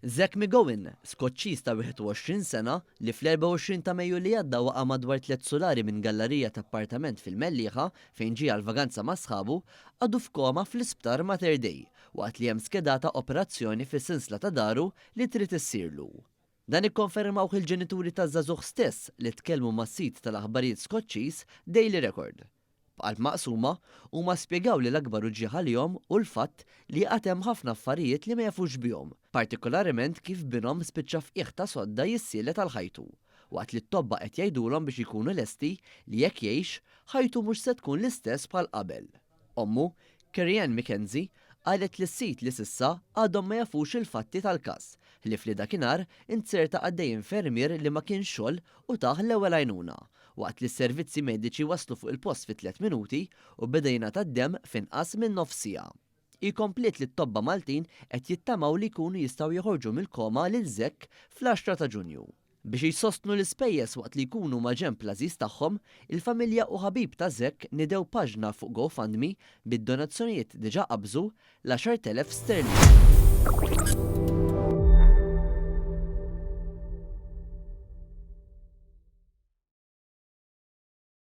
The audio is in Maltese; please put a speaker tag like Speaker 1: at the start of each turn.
Speaker 1: Zack McGowan, Skoċċiż ta' 21 sena li fl-24 ta' Mejju li għadda waqa' madwar 3 solari minn gallerija ta' appartament fil-Mellieħa fejn ġie għal vaganza ma' sħabu, għadu f'koma fl-isptar Mater Dei waqt li hemm skedata operazzjoni fis-sinsla ta' daru li trid issirlu. Dan ikkonfermaw il-ġenituri taż-żagħżugħ stess li tkellmu mas-sit tal-aħbarijiet Skoċċiż Daily Record. B'qalb maqsuma huma spjegaw li l-akbar uġġieħ għalihom u l-fatt li qatt hemm ħafna affarijiet li ma jafux bihom, partikolarment kif binhom spiċċa fqieħ ta' sodda jissielet għal ħajtu, waqt li t-tobba qed jgħidulhom biex ikunu lesti li jekk jgħix ħajtu mhux se tkun l-istess bħal qabel. Ommu, Kerry-Ann McKenzie, qalet li s-sit li sissa għadhom ma jafux il-fatti tal-każ li fli dakinhar inserta għaddej infermier li ma kienx xogħol u taħ l-ewwel għajnuna, waqt li s-servizzi mediċi waslu fuq il-post fi 3 minuti u bedejna tad-dem f'inqas minn nofs siegħa. Ikomplet li t-tobba Maltin qed jittamaw li jkunu jistgħu joħorġu mill-koma lil Zack fl-10 ta' Ġunju. Biex jsostnu l-ispejjeż waqt li jkunu ma' ġenb l-għażiż tagħhom, il-familja u ħabib ta' Zack nidew paġna fuq GoFundMe bid-donazzjonijiet diġà qabżu l-10,000 sterlin.